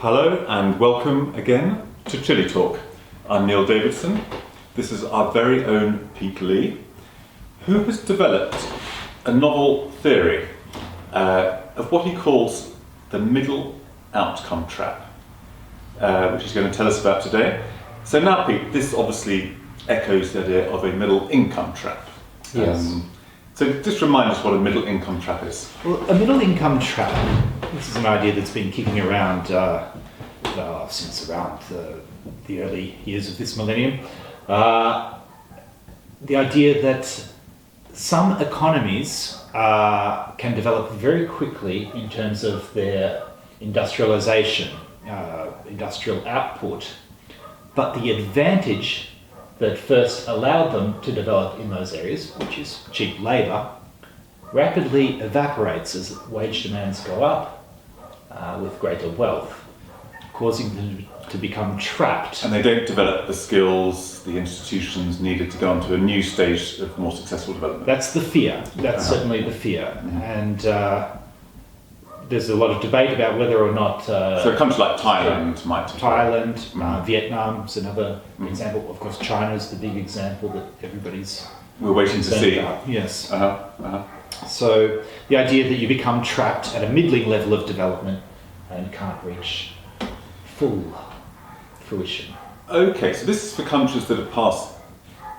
Hello and welcome again to Chile Talk. I'm Neil Davidson. This is our very own Pete Lee, who has developed a novel theory of what he calls the middle outcome trap, which he's going to tell us about today. So now, Pete, this obviously echoes the idea of a middle income trap. Yes. So just remind us what a middle income trap is. Well, a middle income trap, this is an idea that's been kicking around since around the early years of this millennium. The idea that some economies can develop very quickly in terms of their industrialization, industrial output, but the advantage that first allowed them to develop in those areas, which is cheap labour, rapidly evaporates as wage demands go up with greater wealth, causing them to become trapped. And they don't develop the skills, the institutions needed to go on to a new stage of more successful development. That's the fear. That's certainly the fear. Mm-hmm. And there's a lot of debate about whether or not... so a country like Thailand might... Vietnam is another example. Of course, China is the big example that everybody's... We're waiting to see. About. Yes. So the idea that you become trapped at a middling level of development and can't reach full fruition. Okay, so this is for countries that have passed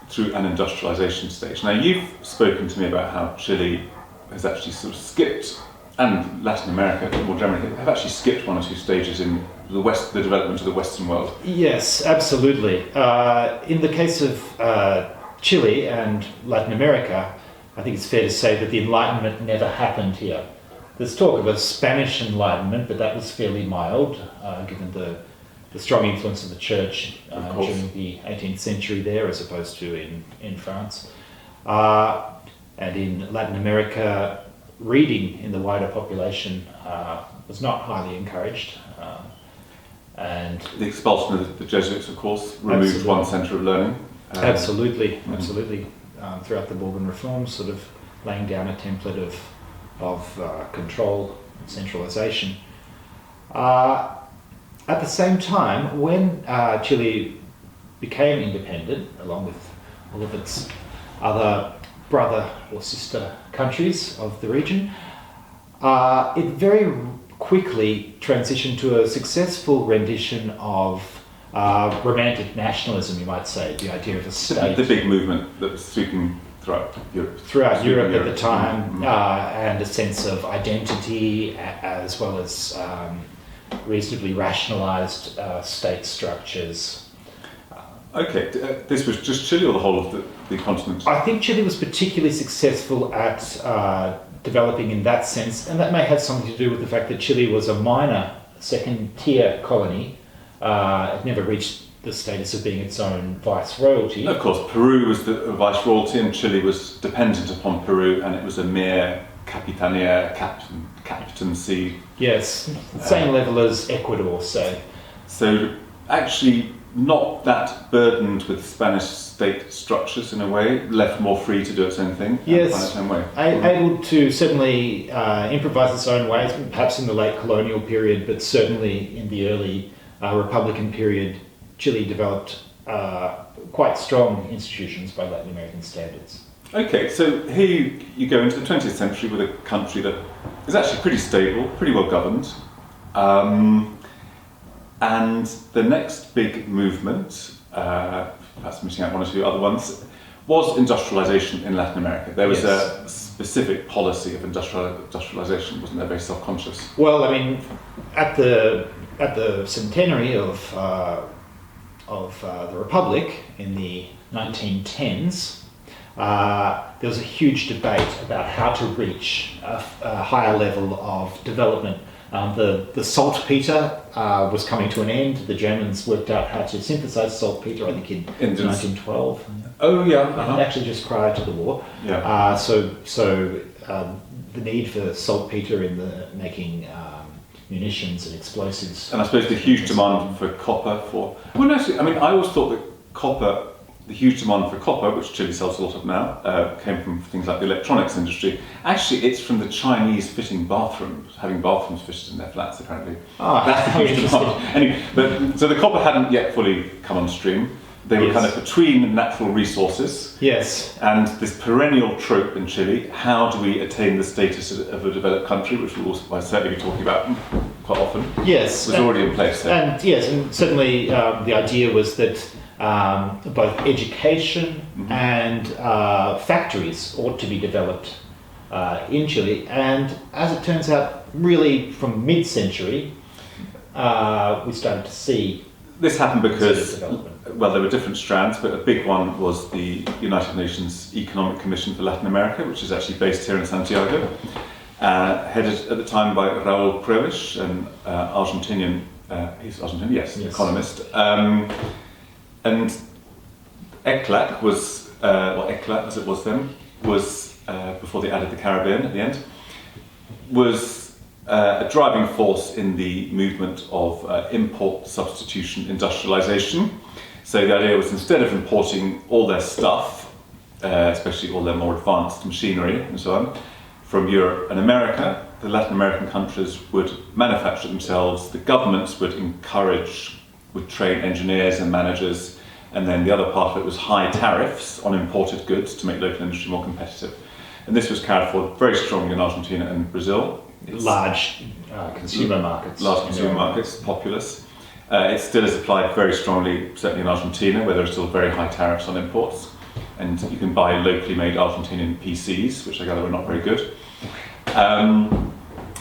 through an industrialization stage. Now, you've spoken to me about how Chile has actually sort of skipped, and Latin America more generally, have actually skipped one or two stages in the development of the Western world. Yes, absolutely. In the case of Chile and Latin America, I think it's fair to say that the Enlightenment never happened here. There's talk of a Spanish Enlightenment, but that was fairly mild, given the strong influence of the Church during the 18th century there, as opposed to in France. And in Latin America, reading in the wider population was not highly encouraged. And the expulsion of the Jesuits, of course, removed one centre of learning. Absolutely. Throughout the Bourbon reforms, sort of laying down a template of control and centralisation. At the same time, when Chile became independent, along with all of its other brother or sister countries of the region, it very quickly transitioned to a successful rendition of romantic nationalism, you might say, the idea of a state. The big movement that was sweeping throughout Europe. Throughout Europe at the time, and a sense of identity, as well as reasonably rationalised state structures. Okay, this was just Chile or the whole of the continent? I think Chile was particularly successful at developing in that sense, and that may have something to do with the fact that Chile was a minor second-tier colony. It never reached the status of being its own viceroyalty. Of course, Peru was the viceroyalty and Chile was dependent upon Peru, and it was a mere capitania, captaincy. Yes, same level as Ecuador, say. So actually not that burdened with Spanish state structures in a way, left more free to do its own thing. Yes, and find its own way. Able to certainly improvise its own ways, perhaps in the late colonial period, but certainly in the early Republican period, Chile developed quite strong institutions by Latin American standards. Okay, so here you go into the 20th century with a country that is actually pretty stable, pretty well governed. And the next big movement, perhaps missing out one or two other ones, was industrialization in Latin America. There was a specific policy of industrialization, wasn't there? Very self-conscious. Well, I mean, at the centenary of the Republic in the 1910s, there was a huge debate about how to reach a higher level of development. The saltpeter was coming to an end. The Germans worked out how to synthesize saltpeter, I think in 1912. Oh yeah, actually just prior to the war. Yeah. So the need for saltpeter in the making munitions and explosives. And I suppose the huge demand for copper I always thought that copper the huge demand for copper, which Chile sells a lot of now, came from things like the electronics industry. Actually, it's from the Chinese fitting bathrooms, having bathrooms fitted in their flats, apparently. That's the huge demand. Anyway, so the copper hadn't yet fully come on stream. They were kind of between natural resources. Yes. And this perennial trope in Chile, how do we attain the status of a developed country, which we'll certainly be talking about quite often, yes, was already in place. And yes, and certainly the idea was that both education and factories ought to be developed in Chile. And as it turns out, really from mid-century, we started to see this happened because, well, there were different strands, but a big one was the United Nations Economic Commission for Latin America, which is actually based here in Santiago, headed at the time by Raúl Prebisch, an Argentinian, he's Argentinian, yes, economist. And ECLAC was, or ECLA as it was then, was, before they added the Caribbean at the end, was a driving force in the movement of import substitution industrialisation. So the idea was, instead of importing all their stuff, especially all their more advanced machinery and so on, from Europe and America, the Latin American countries would manufacture themselves, the governments would train engineers and managers, and then the other part of it was high tariffs on imported goods to make local industry more competitive. And this was carried forward very strongly in Argentina and Brazil. Large consumer markets. Large consumer markets, populous. It still is applied very strongly, certainly in Argentina, where there are still very high tariffs on imports. And you can buy locally made Argentinian PCs, which I gather are not very good.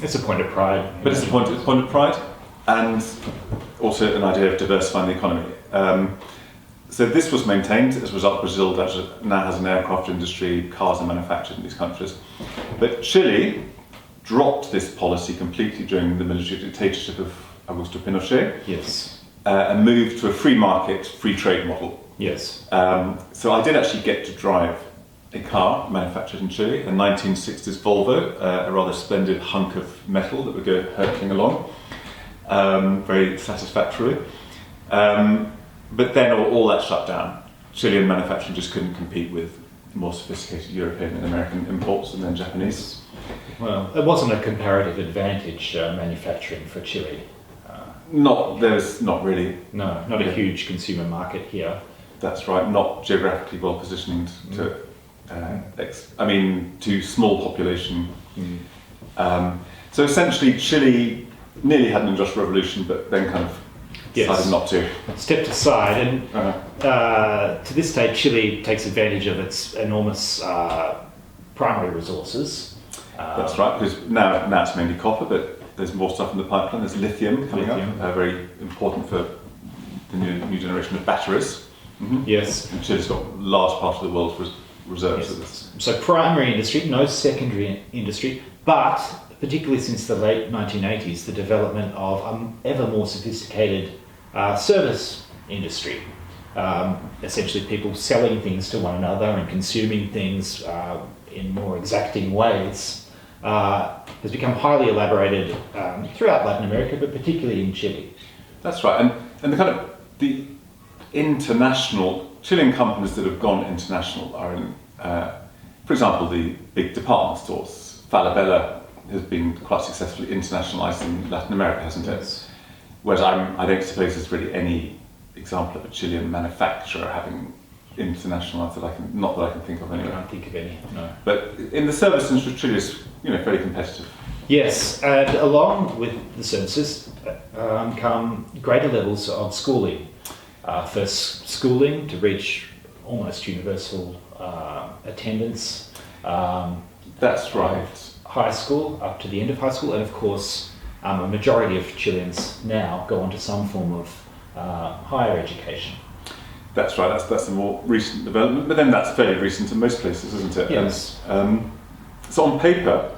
It's a point of pride. But it's a point of pride, and also an idea of diversifying the economy. So this was maintained. As a result, Brazil now has an aircraft industry, cars are manufactured in these countries. But Chile dropped this policy completely during the military dictatorship of Augusto Pinochet. Yes. And moved to a free market, free trade model. Yes. So I did actually get to drive a car manufactured in Chile, a 1960s Volvo, a rather splendid hunk of metal that would go hurtling along, very satisfactorily. But then all that shut down. Chilean manufacturing just couldn't compete with more sophisticated European and American imports, and then Japanese. Well, it wasn't a comparative advantage manufacturing for Chile. There's not really. No, not a huge consumer market here. That's right, not geographically well positioned to, to small population. So essentially Chile nearly had an industrial revolution, but then kind of decided not to. Stepped aside, and to this day Chile takes advantage of its enormous primary resources. That's right, because now it's mainly copper, but there's more stuff in the pipeline. There's lithium coming up, very important for the new generation of batteries. Yes. And Chile's got a large part of the world's reserves of this. So primary industry, no secondary industry, but particularly since the late 1980s, the development of ever more sophisticated service industry. Essentially people selling things to one another and consuming things in more exacting ways. Has become highly elaborated throughout Latin America, but particularly in Chile. That's right, and the international Chilean companies that have gone international are in, for example, the big department stores. Falabella has been quite successfully internationalised in Latin America, hasn't it? Yes. Whereas I don't suppose there's really any example of a Chilean manufacturer having internationalised not that I can think of anyway. I can't think of any, no. But in the service industry, Chile is very competitive. Yes, and along with the services come greater levels of schooling. First schooling to reach almost universal attendance. That's right. High school, up to the end of high school, and of course a majority of Chileans now go on to some form of higher education. That's right, that's a more recent development, but then that's fairly recent in most places, isn't it? Yes. So on paper,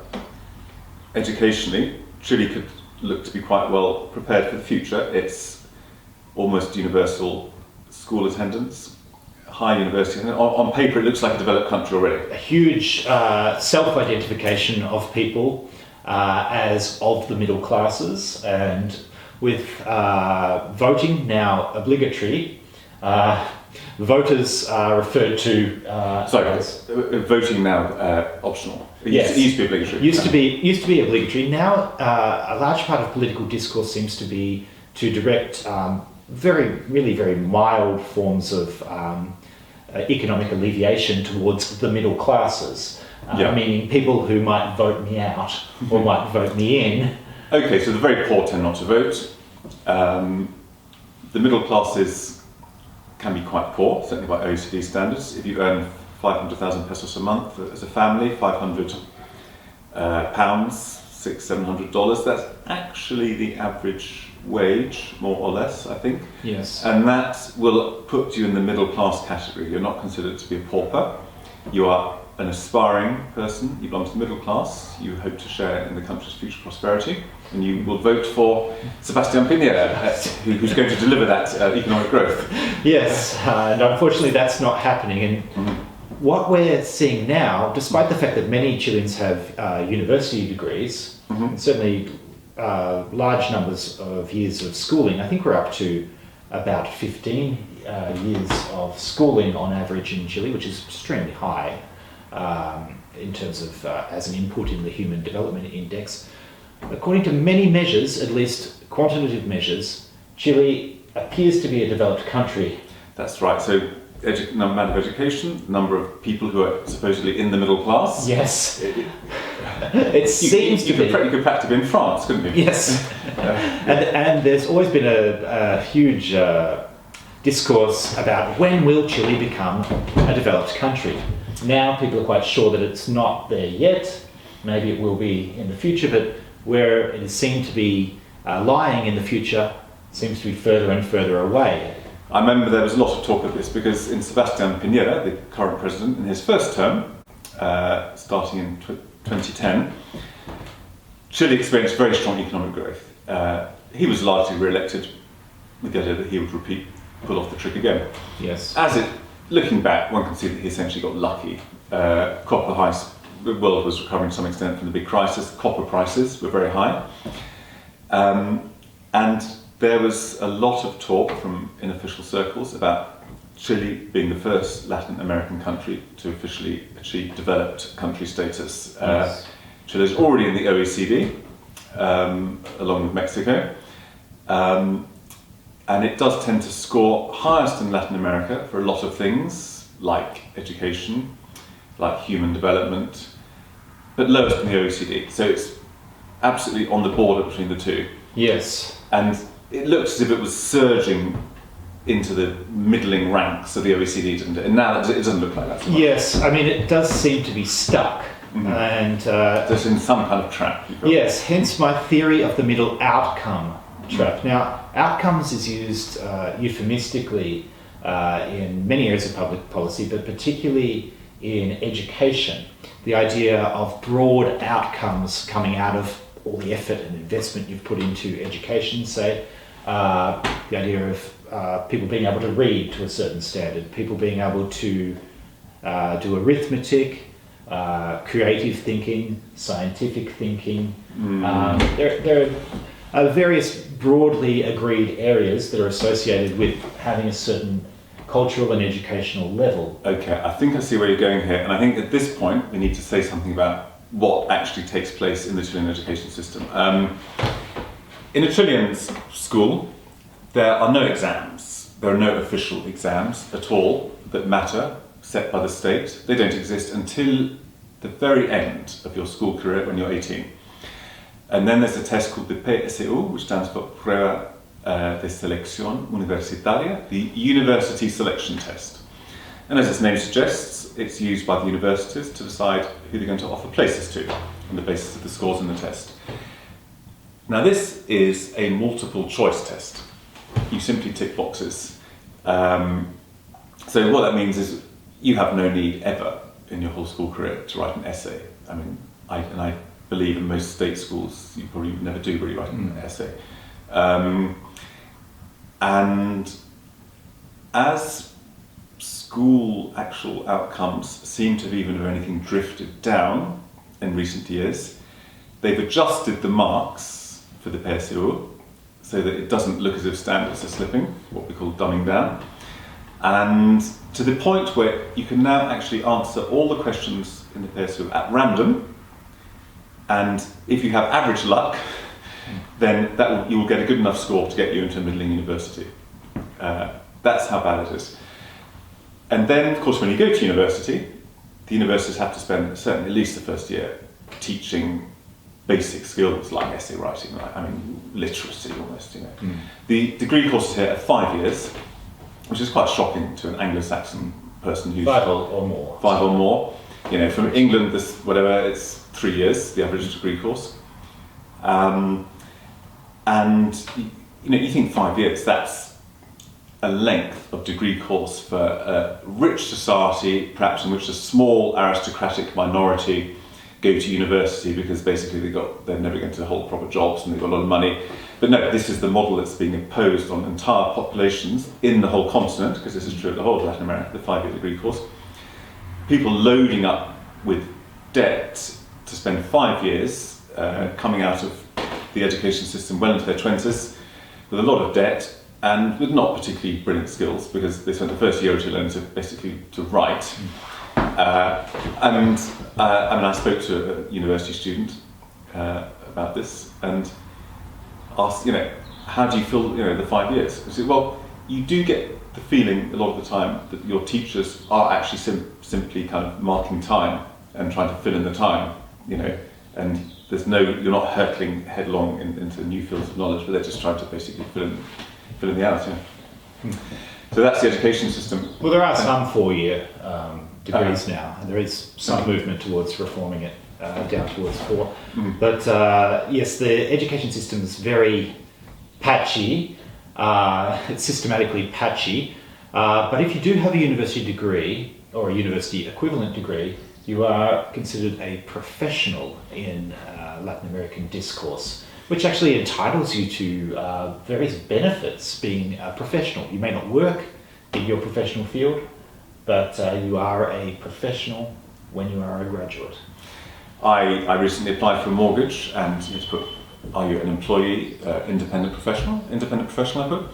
educationally, Chile could look to be quite well prepared for the future. It's almost universal school attendance, high university attendance. On paper, it looks like a developed country already. A huge self-identification of people as of the middle classes, and with voting now obligatory, Voters are referred to as voting now optional. It Yes. used to be obligatory. used to be obligatory. Now, a large part of political discourse seems to be to direct really very mild forms of economic alleviation towards the middle classes, meaning people who might vote me out or might vote me in. Okay, so the very poor tend not to vote. The middle classes can be quite poor, certainly by OECD standards. If you earn 500,000 pesos a month as a family, 500 pounds, $600-700, that's actually the average wage, more or less, I think. Yes. And that will put you in the middle class category. You're not considered to be a pauper. You are an aspiring person, you belong to the middle class, you hope to share in the country's future prosperity, and you will vote for Sebastián Piñera, who's going to deliver that economic growth. Yes, and unfortunately that's not happening. And what we're seeing now, despite the fact that many Chileans have university degrees, and certainly large numbers of years of schooling, I think we're up to about 15 years of schooling on average in Chile, which is extremely high in terms of as an input in the Human Development Index. According to many measures, at least quantitative measures, Chile appears to be a developed country. That's right. So, amount of education, number of people who are supposedly in the middle class. Yes. It seems to be. You could practically be in France, couldn't you? Yes. And there's always been a huge discourse about when will Chile become a developed country. Now people are quite sure that it's not there yet. Maybe it will be in the future, but where it is seen to be lying in the future seems to be further and further away. I remember there was a lot of talk of this because in Sebastián Piñera, the current president, in his first term, starting in 2010, Chile experienced very strong economic growth. He was largely re-elected with the idea that he would pull off the trick again. Yes. Looking back, one can see that he essentially got lucky. The world was recovering to some extent from the big crisis. Copper prices were very high. And there was a lot of talk in official circles about Chile being the first Latin American country to officially achieve developed country status. Yes. Chile is already in the OECD, along with Mexico. And it does tend to score highest in Latin America for a lot of things, like education, like human development, but lowest in the OECD. So it's absolutely on the border between the two. Yes. And it looks as if it was surging into the middling ranks of the OECD, didn't it? And now it doesn't look like that so much. Yes, I mean, it does seem to be stuck. And just in some kind of trap. yes, hence my theory of the middle outcome trap. Now, outcomes is used euphemistically in many areas of public policy, but particularly in education. The idea of broad outcomes coming out of all the effort and investment you've put into education, say, the idea of people being able to read to a certain standard, people being able to do arithmetic, creative thinking, scientific thinking. There are various broadly agreed areas that are associated with having a certain cultural and educational level. Okay, I think I see where you're going here, and I think at this point we need to say something about what actually takes place in the Chilean education system. In a Chilean school, there are no exams. There are no official exams at all that matter, set by the state. They don't exist until the very end of your school career when you're 18. And then there's a test called the PSU, which stands for Prueba de Selección Universitaria, the University Selection Test. And as its name suggests, it's used by the universities to decide who they're going to offer places to on the basis of the scores in the test. Now this is a multiple choice test. You simply tick boxes. So what that means is you have no need ever in your whole school career to write an essay. I mean, I believe in most state schools you probably never do really write an essay. And as school actual outcomes seem to have, even if anything, drifted down in recent years, they've adjusted the marks for the PSU so that it doesn't look as if standards are slipping, what we call dumbing down. And to the point where you can now actually answer all the questions in the PSU at random, and if you have average luck, then you will get a good enough score to get you into a middling university. That's how bad it is. And then, of course, when you go to university, the universities have to spend certainly at least the first year teaching basic skills like essay writing, literacy almost. The degree courses here are 5 years, which is quite shocking to an Anglo-Saxon person who's 5 or more. 5 or more. From England, it's 3 years, the average degree course. And you think 5 years, that's a length of degree course for a rich society, perhaps in which a small aristocratic minority go to university because basically they're never going to hold proper jobs and they've got a lot of money. But no, this is the model that's being imposed on entire populations in the whole continent, because this is true of the whole of Latin America, the 5-year degree course. People loading up with debt to spend 5 years coming out of the education system well into their 20s with a lot of debt and with not particularly brilliant skills, because they spent the first year or two learning to write. I spoke to a university student about this and asked, how do you feel, the 5 years? I said, well, you do get the feeling a lot of the time that your teachers are actually simply kind of marking time and trying to fill in the time, and you're not hurtling headlong into new fields of knowledge, but they're just trying to basically fill in the hours. So that's the education system. Well, there are some 4-year degrees now, and there is some movement towards reforming it down towards 4. But yes, the education system is very patchy. It's systematically patchy. But if you do have a university degree or a university equivalent degree, you are considered a professional in Latin American discourse, which actually entitles you to various benefits being a professional. You may not work in your professional field, but you are a professional when you are a graduate. I recently applied for a mortgage, and you have to put, are you an employee, independent professional? Independent professional, I put.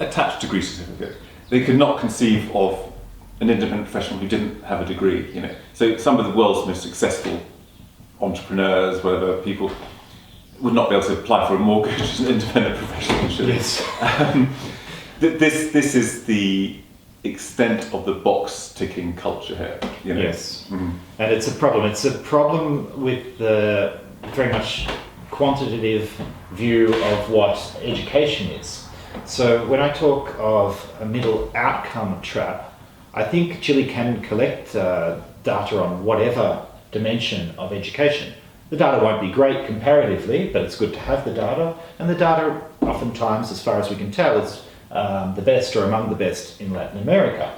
Attached degree certificate. They could not conceive of an independent professional who didn't have a degree, So some of the world's most successful entrepreneurs, whatever, people would not be able to apply for a mortgage as an independent professional in Chile. Yes. This is the extent of the box ticking culture here. Yes. And it's a problem. It's a problem with the very much quantitative view of what education is. So when I talk of a middle outcome trap, I think Chile can collect data on whatever dimension of education. The data won't be great comparatively, but it's good to have the data. And the data, oftentimes, as far as we can tell, is the best or among the best in Latin America.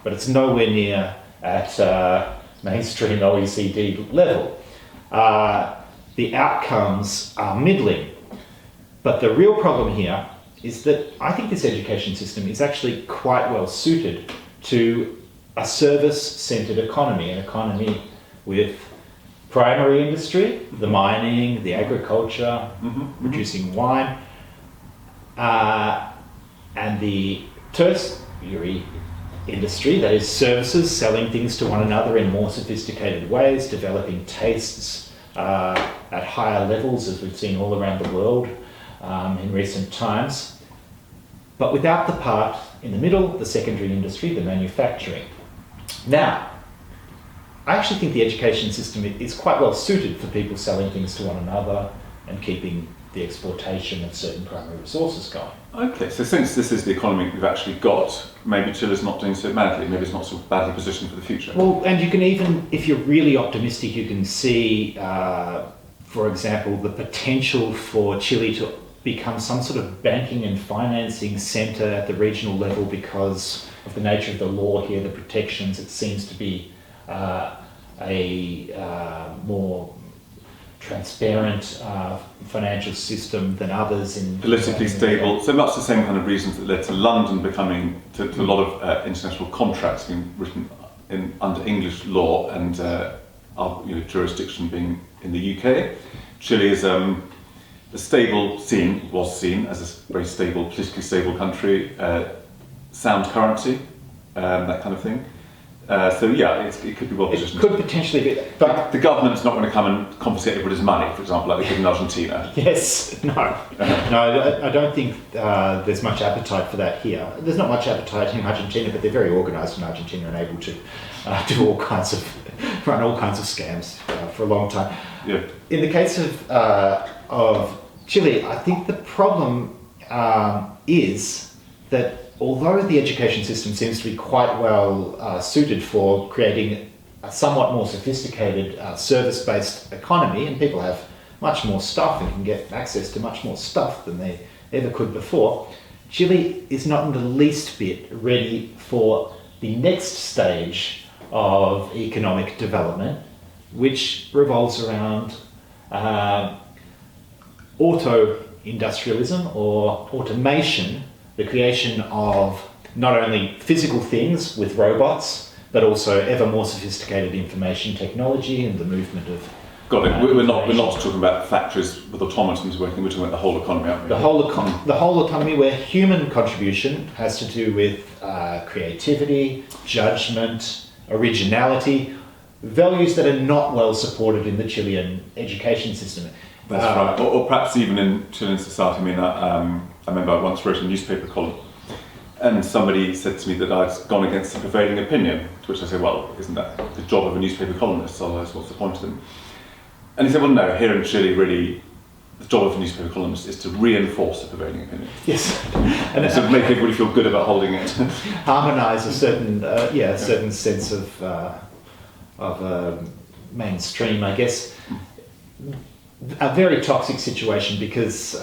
But it's nowhere near at mainstream OECD level. The outcomes are middling. But the real problem here is that I think this education system is actually quite well suited to a service-centered economy, an economy with primary industry, the mining, the agriculture, producing wine, and the tertiary industry, that is services, selling things to one another in more sophisticated ways, developing tastes at higher levels, as we've seen all around the world in recent times. But without the part in the middle, the secondary industry, the manufacturing. Now, I actually think the education system is quite well suited for people selling things to one another and keeping the exploitation of certain primary resources going. Okay, so since this is the economy we've actually got, maybe Chile's not doing so badly, maybe it's not so badly positioned for the future. Well, and you can even, if you're really optimistic, you can see, for example, the potential for Chile to become some sort of banking and financing centre at the regional level because of the nature of the law here, the protections. It seems to be a more transparent financial system than others in politically stable. So much the same kind of reasons that led to London becoming to a lot of international contracts being written under English law and our jurisdiction being in the UK. Chile is was seen as a very stable, politically stable country. sound currency, that kind of thing. So yeah, it could be well It positioned. could potentially be, but The government's not going to come and confiscate everybody's money, for example, like they did in Argentina. yes, no, I don't think there's much appetite for that here. There's not much appetite in Argentina, but they're very organised in Argentina and able to run all kinds of scams for a long time. Yeah. In the case of Chile, I think the problem is that although the education system seems to be quite well suited for creating a somewhat more sophisticated service-based economy, and people have much more stuff and can get access to much more stuff than they ever could before, Chile is not in the least bit ready for the next stage of economic development, which revolves around auto-industrialism or automation, the creation of not only physical things with robots, but also ever more sophisticated information technology and the movement of Got it. We're not talking about factories with automatons working. We're talking about the whole economy, aren't we? the whole economy, where human contribution has to do with creativity, judgment, originality, values that are not well supported in the Chilean education system. That's right. Or perhaps even in Chilean society. I mean, I remember I once wrote a newspaper column, and somebody said to me that I'd gone against the prevailing opinion, to which I said, well, isn't that the job of a newspaper columnist? Otherwise, what's the point of them? And he said, well, no, here in Chile, really, the job of a newspaper columnist is to reinforce the prevailing opinion. Yes. And so make everybody feel good about holding it. Harmonise a certain sense of mainstream, I guess. A very toxic situation because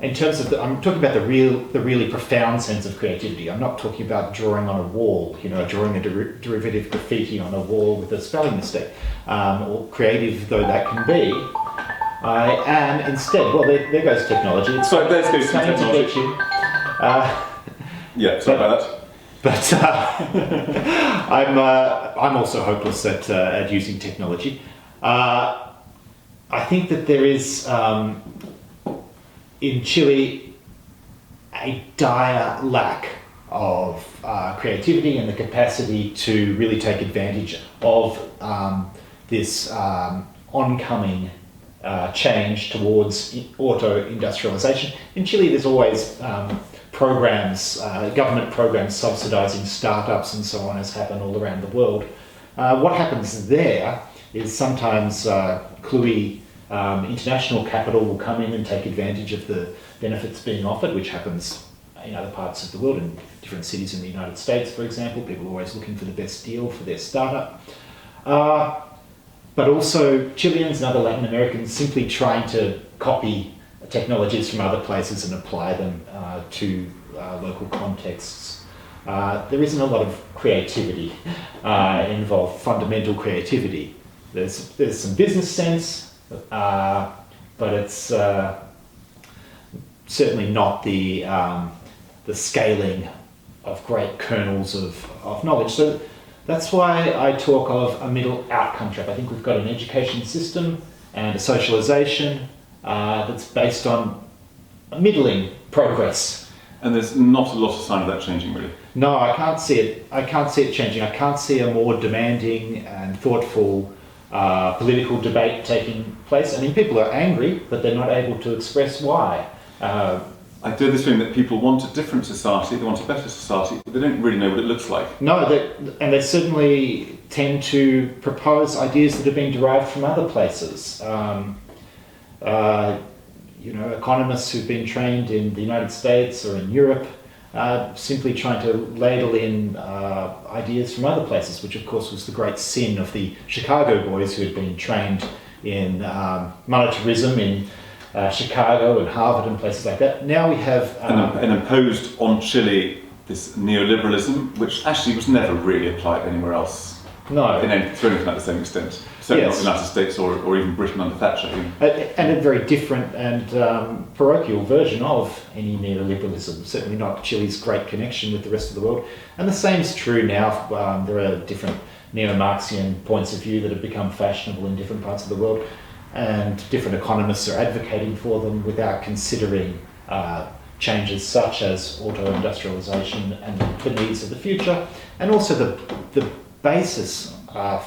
in terms of I'm talking about the really profound sense of creativity. I'm not talking about drawing on a wall, drawing a derivative graffiti on a wall with a spelling mistake, or creative though that can be. I am instead, well, there goes technology. It's so there's goes some trying to technology. get you. Yeah, sorry about that. But I'm also hopeless at using technology. I think that there is in Chile a dire lack of creativity and the capacity to really take advantage of this oncoming change towards auto-industrialisation. In Chile, there's always programs, government programs subsidising startups and so on, as happen all around the world. What happens there is sometimes cluey international capital will come in and take advantage of the benefits being offered, which happens in other parts of the world, in different cities in the United States, for example. People are always looking for the best deal for their startup. But also Chileans and other Latin Americans simply trying to copy technologies from other places and apply them to local contexts. There isn't a lot of creativity involved, fundamental creativity. There's some business sense, but it's certainly not the scaling of great kernels of knowledge. So that's why I talk of a middle outcome trap. I think we've got an education system and a socialisation that's based on a middling progress. And there's not a lot of sign of that changing, really. No, I can't see it. I can't see it changing. I can't see a more demanding and thoughtful political debate taking place. I mean, people are angry, but they're not able to express why. I do this thing that people want a different society, they want a better society, but they don't really know what it looks like. No, and they certainly tend to propose ideas that have been derived from other places. Economists who've been trained in the United States or in Europe simply trying to ladle in ideas from other places, which of course was the great sin of the Chicago boys who had been trained in monetarism in Chicago and Harvard and places like that. Now we have... and imposed on Chile this neoliberalism, which actually was never really applied anywhere else. No. To anything like the same extent. Certainly not the United States or even Britain under Thatcher. And a very different and parochial version of any neoliberalism. Certainly not Chile's great connection with the rest of the world. And the same is true now. There are different neo-Marxian points of view that have become fashionable in different parts of the world. And different economists are advocating for them without considering changes such as auto-industrialisation and the needs of the future, and also the basis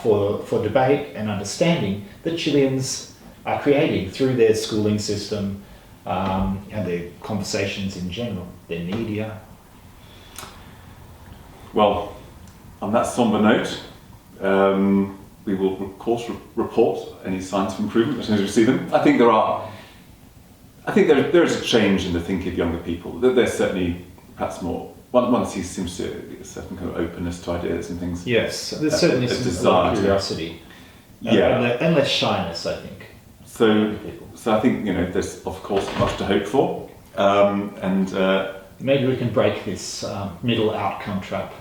for debate and understanding that Chileans are creating through their schooling system and their conversations in general, their media. Well, on that somber note, we will of course report any signs of improvement as soon as we see them. I think there is a change in the thinking of younger people. There's certainly perhaps more. One seems to be a certain kind of openness to ideas and things. Yes, there's certainly some desire curiosity. Yeah, and less shyness, I think. So I think there's of course much to hope for, and maybe we can break this middle outcome trap.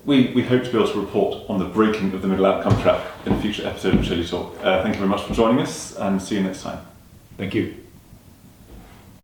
We hope to be able to report on the breaking of the middle outcome trap in a future episode of Chile Talk. Thank you very much for joining us, and see you next time. Thank you.